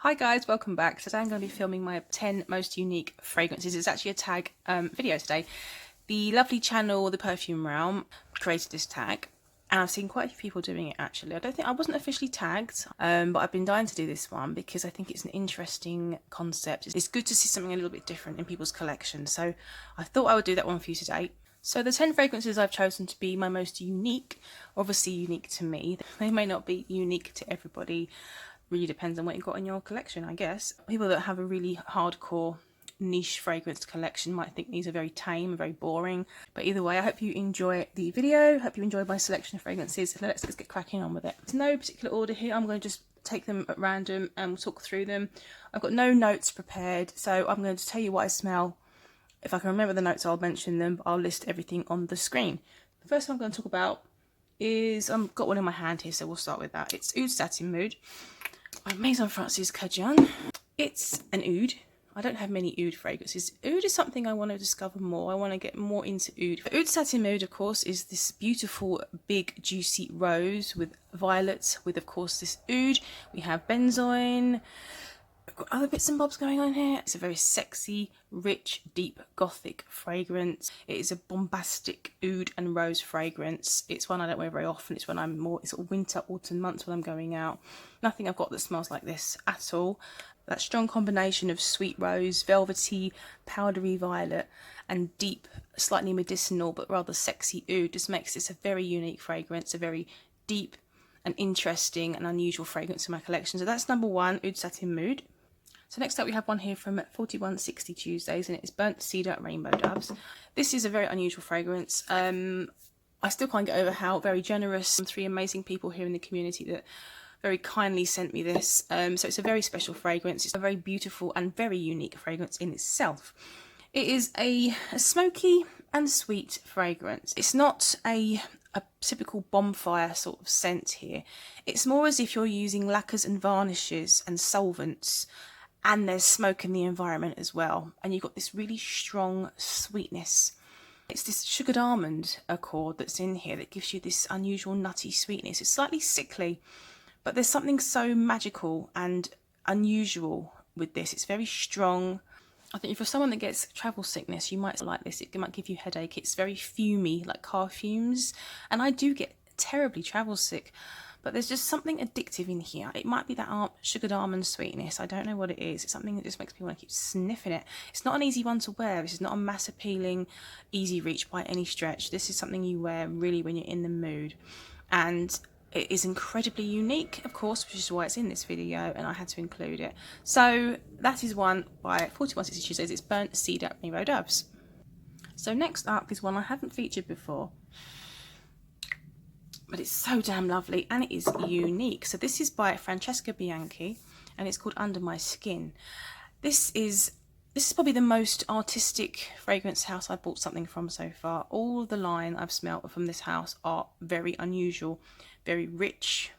Hi guys, welcome back. Today I'm going to be filming my 10 most unique fragrances. It's actually a tag video today. The lovely channel, The Perfume Realm, created this tag, and I've seen quite a few people doing it actually. I wasn't officially tagged, but I've been dying to do this one because I think it's an interesting concept. It's good to see something a little bit different in people's collection, so I thought I would do that one for you today. So the 10 fragrances I've chosen to be my most unique, obviously unique to me. They may not be unique to everybody. Really depends on what you've got in your collection, I guess. People that have a really hardcore niche fragrance collection might think these are very tame and very boring, but either way, I hope you enjoy the video. Hope you enjoy my selection of fragrances. So let's get cracking on with it. There's no particular order here. I'm going to just take them at random and we'll talk through them. I've got no notes prepared, so I'm going to tell you what I smell. If I can remember the notes, I'll mention them, but I'll list everything on the screen. The first one I'm going to talk about is, I've got one in my hand here, so we'll start with that. It's Oud Satin Mood by Maison Kurkdjian. It's an oud. I don't have many oud fragrances. Oud is something I want to discover more. I want to get more into oud. Oud Satin Mood, of course, is this beautiful, big, juicy rose with violets, with, of course, this oud. We have benzoin. We've got other bits and bobs going on here. It's a very sexy, rich, deep, gothic fragrance. It is a bombastic oud and rose fragrance. It's one I don't wear very often. It's when I'm more, it's sort of winter, autumn months when I'm going out. Nothing I've got that smells like this at all. That strong combination of sweet rose, velvety, powdery violet, and deep, slightly medicinal but rather sexy oud just makes this a very unique fragrance, a very deep and interesting and unusual fragrance in my collection. So that's number one, Oud Satin Mood. So next up we have one here from 4160 Tuesdays, and it is Burnt Cedar Rainbow Doves. This is a very unusual fragrance. I still can't get over how very generous, three amazing people here in the community that very kindly sent me this. So it's a very special fragrance. It's a very beautiful and very unique fragrance in itself. It is a smoky and sweet fragrance. It's not a typical bonfire sort of scent here. It's more as if you're using lacquers and varnishes and solvents, and there's smoke in the environment as well, and you've got this really strong sweetness. It's this sugared almond accord that's in here that gives you this unusual nutty sweetness. It's slightly sickly, but there's something so magical and unusual with this. It's very strong. I think for someone that gets travel sickness, you might like this. It might give you a headache. It's very fumey, like car fumes, and I do get terribly travel sick. But there's just something addictive in here. It might be that sugared almond sweetness. I don't know what it is. It's something that just makes me want to keep sniffing it. It's not an easy one to wear. This is not a mass appealing, easy reach by any stretch. This is something you wear really when you're in the mood. And it is incredibly unique, of course, which is why it's in this video, and I had to include it. So that is one by 4160 Tuesdays. It's Burnt Cedar Rainbow Doves. So next up is one I haven't featured before, but it's so damn lovely and it is unique. So this is by Francesca Bianchi, and it's called Under My Skin. This is probably the most artistic fragrance house I've bought something from so far. All of the line I've smelt from this house are very unusual, very rich,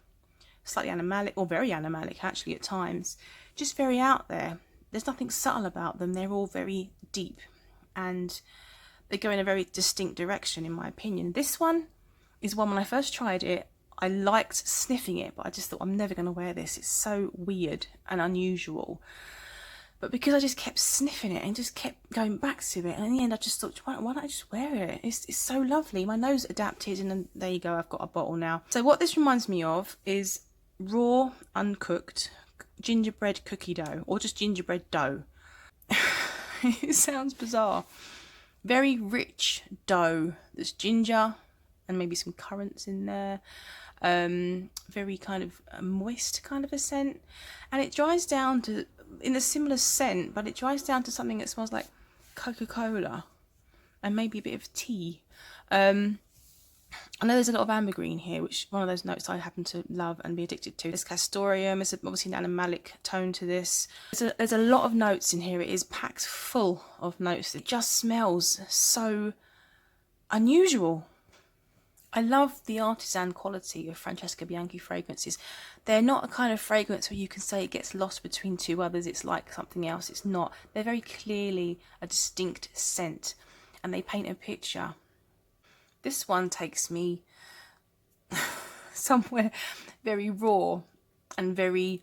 slightly animalic, or very animalic actually at times, just very out there. There's nothing subtle about them. They're all very deep and they go in a very distinct direction, in my opinion. This one is one, when I first tried it, I liked sniffing it, but I just thought, I'm never going to wear this. It's so weird and unusual. But because I just kept sniffing it and just kept going back to it, and in the end I just thought, why don't I just wear it? It's so lovely. My nose adapted, and then there you go, I've got a bottle now. So what this reminds me of is raw, uncooked gingerbread cookie dough, or just gingerbread dough. It sounds bizarre. Very rich dough. There's ginger and maybe some currants in there. Very kind of moist kind of a scent, and it dries down to, in a similar scent, but it dries down to something that smells like Coca-Cola and maybe a bit of tea. I know there's a lot of ambergris here, which one of those notes I happen to love and be addicted to. There's castoreum. There's obviously an animalic tone to this. There's a lot of notes in here. It is packed full of notes. It just smells so unusual. I love the artisan quality of Francesca Bianchi fragrances. They're not a kind of fragrance where you can say it gets lost between two others. It's like something else. It's not. They're very clearly a distinct scent, and they paint a picture. This one takes me somewhere very raw and very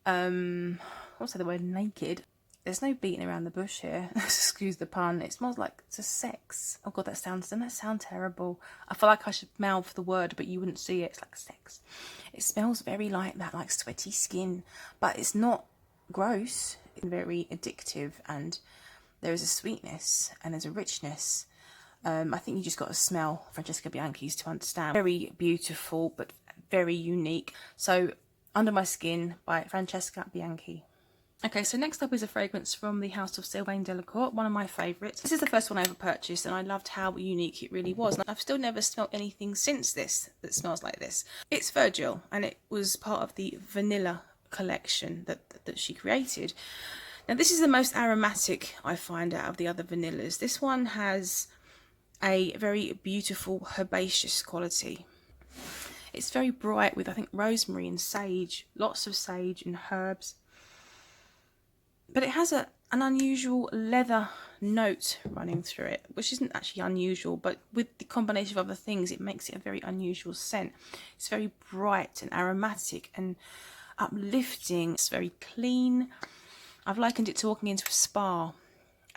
I'll say the word naked. There's no beating around the bush here. Excuse the pun. It smells like it's a sex. Oh god, doesn't that sound terrible? I feel like I should mouth the word, but you wouldn't see it. It's like sex. It smells very like that, like sweaty skin, but it's not gross. It's very addictive, and there is a sweetness and there's a richness. I think you just got to smell Francesca Bianchi's to understand. Very beautiful, but very unique. So, Under My Skin by Francesca Bianchi. Okay, so next up is a fragrance from the house of Sylvaine Delacourte, one of my favourites. This is the first one I ever purchased, and I loved how unique it really was. And I've still never smelled anything since this that smells like this. It's Virgile, and it was part of the vanilla collection that she created. Now, this is the most aromatic I find out of the other vanillas. This one has a very beautiful herbaceous quality. It's very bright with, I think, rosemary and sage, lots of sage and herbs. But it has an unusual leather note running through it, which isn't actually unusual, but with the combination of other things, it makes it a very unusual scent. It's very bright and aromatic and uplifting. It's very clean. I've likened it to walking into a spa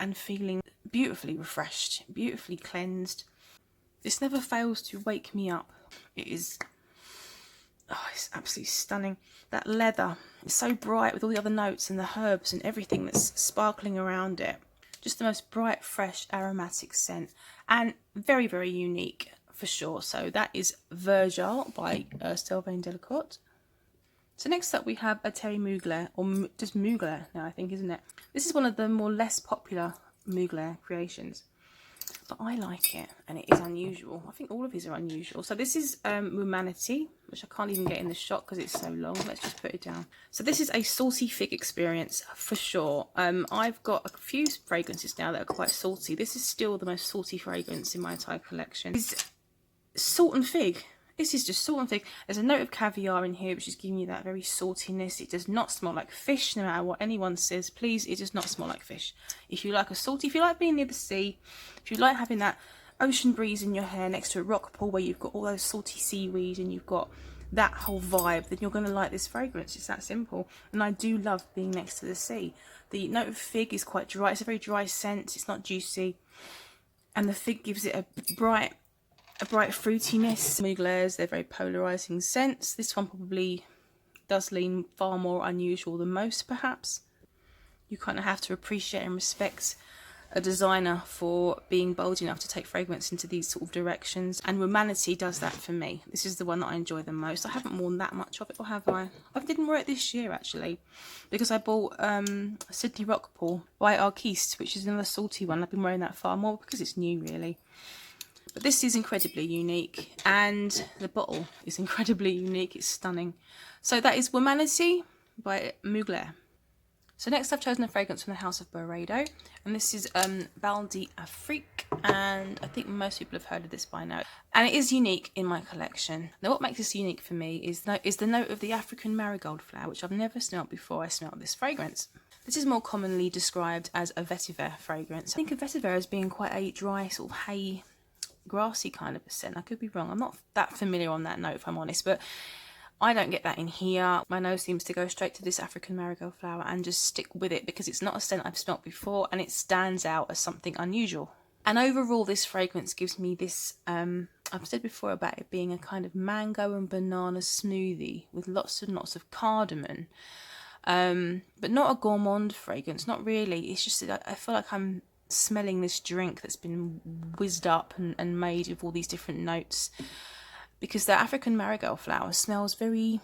and feeling beautifully refreshed, beautifully cleansed. This never fails to wake me up. It is... oh, it's absolutely stunning. That leather is so bright with all the other notes and the herbs and everything that's sparkling around it. Just the most bright, fresh, aromatic scent. And very, very unique for sure. So that is Virgile by Sylvaine Delacourte. So next up we have a Terry Mugler, or just Mugler now I think, isn't it? This is one of the more less popular Mugler creations. But I like it, and it is unusual. I think all of these are unusual. So this is Womanity, which I can't even get in the shot because it's so long. Let's just put it down. So this is a salty fig experience for sure. I've got a few fragrances now that are quite salty. This is still the most salty fragrance in my entire collection. It's salt and fig. This is just salt and fig. There's a note of caviar in here, which is giving you that very saltiness. It does not smell like fish, no matter what anyone says. Please, it does not smell like fish. If you like a salty, if you like being near the sea, if you like having that ocean breeze in your hair next to a rock pool where you've got all those salty seaweed and you've got that whole vibe, then you're going to like this fragrance. It's that simple. And I do love being next to the sea. The note of fig is quite dry. It's a very dry scent. It's not juicy. And the fig gives it a bright fruitiness. Muglers, they're very polarising scents. This one probably does lean far more unusual than most, perhaps. You kind of have to appreciate and respect a designer for being bold enough to take fragrance into these sort of directions. And Womanity does that for me. This is the one that I enjoy the most. I haven't worn that much of it, or have I? I didn't wear it this year, actually, because I bought Sydney Rockpool by Arquiste, which is another salty one. I've been wearing that far more because it's new, really. But this is incredibly unique, and the bottle is incredibly unique. It's stunning. So that is Womanity by Mugler. So next I've chosen a fragrance from the house of Byredo, and this is Bal D Afrique, and I think most people have heard of this by now. And it is unique in my collection. Now what makes this unique for me is the note of the African marigold flower, which I've never smelled before I smelled this fragrance. This is more commonly described as a vetiver fragrance. I think of vetiver as being quite a dry, sort of hay, grassy kind of a scent. I could be wrong. I'm not that familiar on that note, if I'm honest, but I don't get that in here. My nose seems to go straight to this African marigold flower and just stick with it because it's not a scent I've smelt before, and it stands out as something unusual. And overall, this fragrance gives me this, I've said before about it being a kind of mango and banana smoothie with lots and lots of cardamom, but not a gourmand fragrance, not really. It's just that I feel like I'm smelling this drink that's been whizzed up and made with all these different notes, because the African marigold flower smells very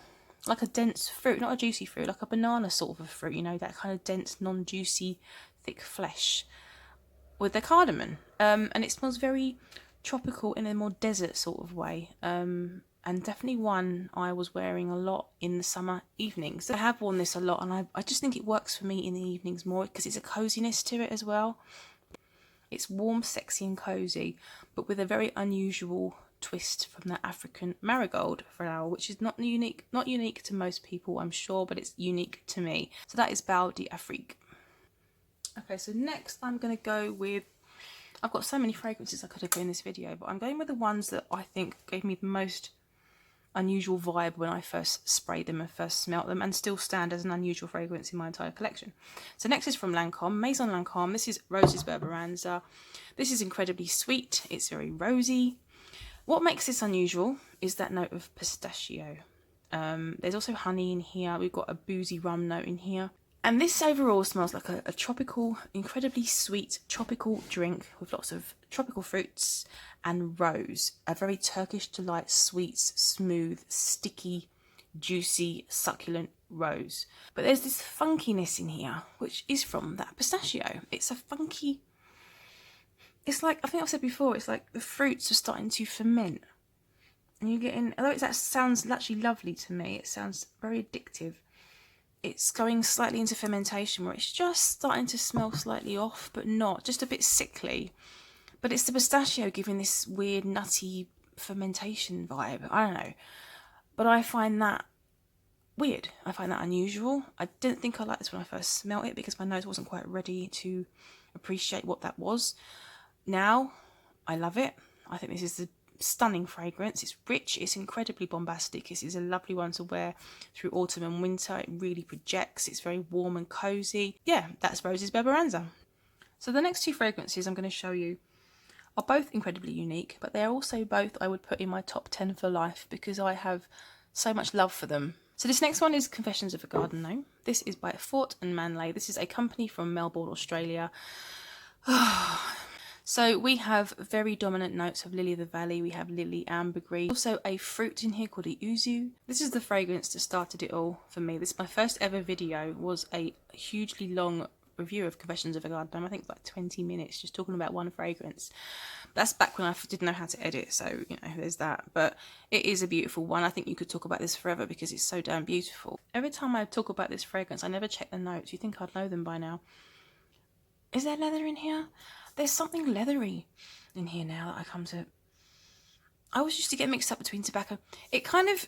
like a dense fruit, not a juicy fruit, like a banana sort of a fruit, you know, that kind of dense, non-juicy, thick flesh with the cardamom, and it smells very tropical in a more desert sort of way, and definitely one I was wearing a lot in the summer evenings. I have worn this a lot, and I just think it works for me in the evenings more because it's a coziness to it as well. It's warm, sexy and cosy, but with a very unusual twist from the African marigold flower, which is not unique to most people, I'm sure, but it's unique to me. So that is Bal D Afrique. Okay, so next I'm going to go with, I've got so many fragrances I could have put in this video, but I'm going with the ones that I think gave me the most unusual vibe when I first sprayed them and first smelt them, and still stand as an unusual fragrance in my entire collection. So next is from Lancome, Maison Lancome. This is Roses Berberanza. This is incredibly sweet. It's very rosy. What makes this unusual is that note of pistachio. There's also honey in here. We've got a boozy rum note in here. And this overall smells like a tropical, incredibly sweet tropical drink with lots of tropical fruits and rose. A very Turkish delight, sweet, smooth, sticky, juicy, succulent rose. But there's this funkiness in here, which is from that pistachio. It's a funky... It's like, I think I've said before, it's like the fruits are starting to ferment. And you're getting... Although that sounds actually lovely to me, it sounds very addictive. It's going slightly into fermentation where it's just starting to smell slightly off, but not, just a bit sickly. But it's the pistachio giving this weird nutty fermentation vibe. I don't know. But I find that weird. I find that unusual. I didn't think I liked this when I first smelled it because my nose wasn't quite ready to appreciate what that was. Now, I love it. I think this is the stunning fragrance. It's rich, it's incredibly bombastic. This is a lovely one to wear through autumn and winter. It really projects. It's very warm and cozy. Yeah, that's Roses Berberanza. So the next two fragrances I'm going to show you are both incredibly unique, but they're also both I would put in my top 10 for life because I have so much love for them. So this next one is Confessions of a Garden Gnome. This is by Oud and Manle. This is a company from Melbourne, Australia. So we have very dominant notes of Lily of the Valley. We have lily, ambergris. Also a fruit in here called the Yuzu. This is the fragrance that started it all for me. This, my first ever video was a hugely long review of Confessions of a Garden Gnome. I think it was like 20 minutes just talking about one fragrance. That's back when I didn't know how to edit, so you know, there's that. But it is a beautiful one. I think you could talk about this forever because it's so damn beautiful. Every time I talk about this fragrance, I never check the notes. You think I'd know them by now. Is there leather in here? There's something leathery in here now that I come to... I always used to get mixed up between tobacco. It kind of...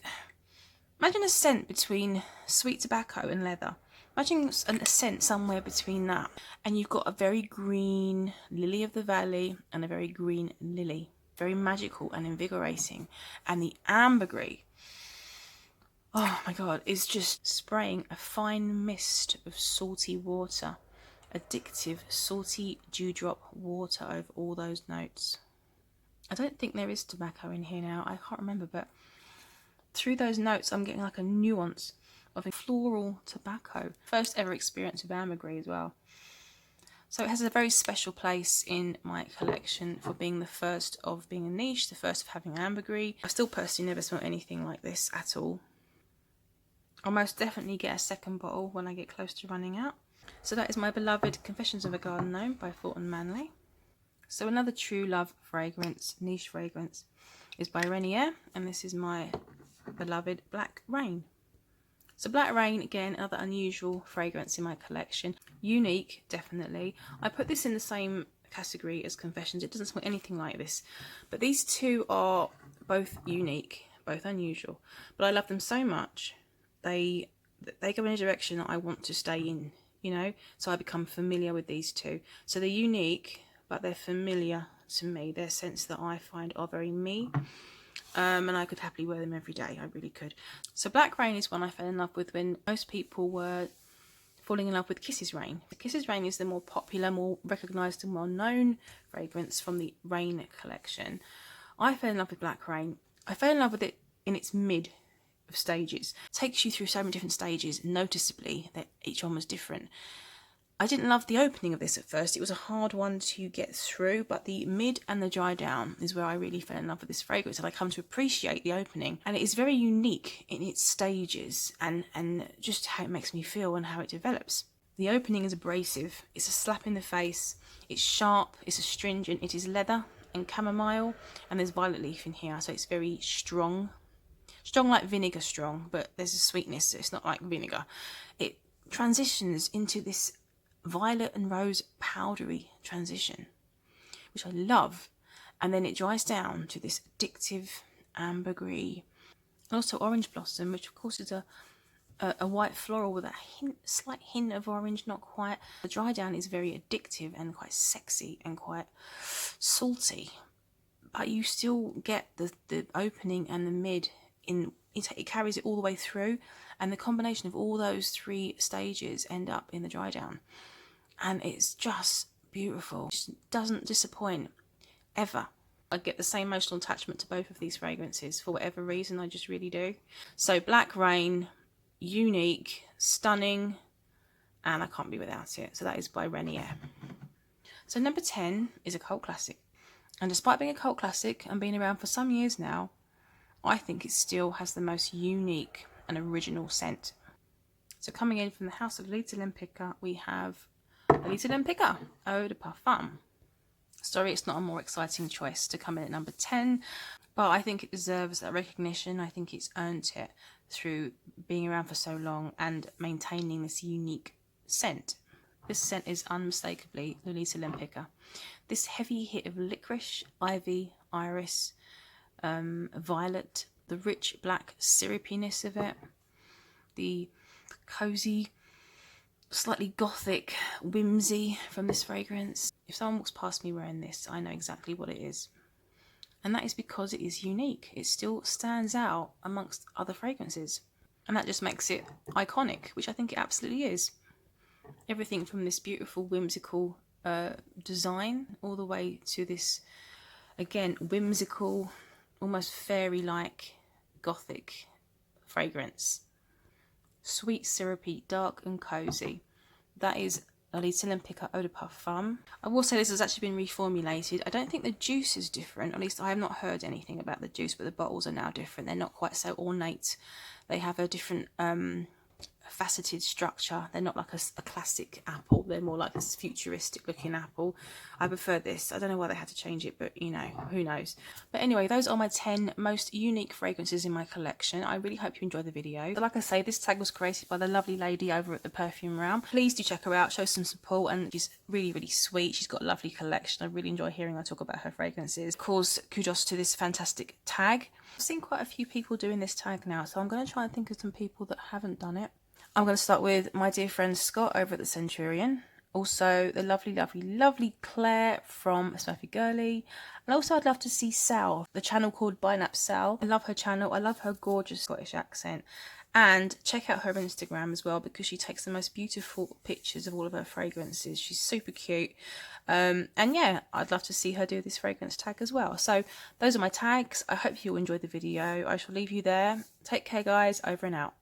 Imagine a scent between sweet tobacco and leather. Imagine a scent somewhere between that. And you've got a very green lily of the valley and a very green lily. Very magical and invigorating. And the ambergris, oh my God, is just spraying a fine mist of salty water. Addictive, salty dewdrop water over all those notes. I don't think there is tobacco in here now. I can't remember, but through those notes I'm getting like a nuance of a floral tobacco. First ever experience of ambergris as well. So it has a very special place in my collection for being the first of being a niche, the first of having ambergris. I still personally never smelled anything like this at all. I'll most definitely get a second bottle when I get close to running out. So that is my beloved Confessions of a Garden Gnome by Oud and Manle. So another true love fragrance, niche fragrance, is by Renier, and this is my beloved Black Rain. So Black Rain, again, another unusual fragrance in my collection. Unique, definitely. I put this in the same category as Confessions. It doesn't smell anything like this. But these two are both unique, both unusual. But I love them so much. They go in a direction that I want to stay in. You know, so I become familiar with these two. So they're unique, but they're familiar to me. They're scents that I find are very me. And I could happily wear them every day. I really could. So Black Rain is one I fell in love with when most people were falling in love with Kisses Rain. Kisses Rain is the more popular, more recognised and well-known fragrance from the Rain collection. I fell in love with Black Rain. I fell in love with it in its mid of stages. It takes you through so many different stages, noticeably, that each one was different. I didn't love the opening of this at first. It was a hard one to get through, but the mid and the dry down is where I really fell in love with this fragrance, and I come to appreciate the opening. And it is very unique in its stages and just how it makes me feel and how it develops. The opening is abrasive. It's a slap in the face. It's sharp. It's astringent. It is leather and chamomile, and there's violet leaf in here, so it's very strong. Strong like vinegar strong, but there's a sweetness, so it's not like vinegar. It transitions into this violet and rose powdery transition, which I love. And then it dries down to this addictive ambergris. Also orange blossom, which of course is a white floral with a slight hint of orange, not quite. The dry down is very addictive and quite sexy and quite salty. But you still get the opening and the mid it carries it all the way through, and the combination of all those 3 stages end up in the dry down, and it's just beautiful. It just doesn't disappoint ever. I get the same emotional attachment to both of these fragrances for whatever reason. I just really do. So Black Rain, unique, stunning, and I can't be without it. So that is by Renier. So number 10 is a cult classic, and despite being a cult classic and being around for some years now, I think it still has the most unique and original scent. So coming in from the house of Lolita Lempicka, we have Lolita Lempicka Eau de Parfum. Sorry, it's not a more exciting choice to come in at number 10, but I think it deserves that recognition. I think it's earned it through being around for so long and maintaining this unique scent. This scent is unmistakably Lolita Lempicka. This heavy hit of licorice, ivy, iris, violet, the rich black syrupiness of it, the cozy, slightly gothic whimsy from this fragrance. If someone walks past me wearing this, I know exactly what it is. And that is because it is unique. It still stands out amongst other fragrances. And that just makes it iconic, which I think it absolutely is. Everything from this beautiful whimsical design all the way to this, again, whimsical, almost fairy-like gothic fragrance. Sweet, syrupy, dark and cozy. That is Lolita Lempicka Eau de Parfum. I will say this has actually been reformulated. I don't think the juice is different. At least I have not heard anything about the juice, but the bottles are now different. They're not quite so ornate. They have a different faceted structure. They're not like a classic apple. They're more like a futuristic looking apple. I prefer this. I don't know why they had to change it, but you know, who knows. But anyway, those are my 10 most unique fragrances in my collection. I really hope you enjoyed the video. So like I say, this tag was created by the lovely lady over at the Perfume Realm. Please do check her out, show some support, and she's really, really sweet. She's got a lovely collection. I really enjoy hearing her talk about her fragrances. Of course, kudos to this fantastic tag. I've seen quite a few people doing this tag now, so I'm going to try and think of some people that haven't done it. I'm going to start with my dear friend Scott over at the Centurion. Also, the lovely, lovely, lovely Claire from Smurfy Girly. And also, I'd love to see Sal, the channel called Bynap Sal. I love her channel. I love her gorgeous Scottish accent. And check out her Instagram as well, because she takes the most beautiful pictures of all of her fragrances. She's super cute. And yeah, I'd love to see her do this fragrance tag as well. So those are my tags. I hope you all enjoyed the video. I shall leave you there. Take care, guys. Over and out.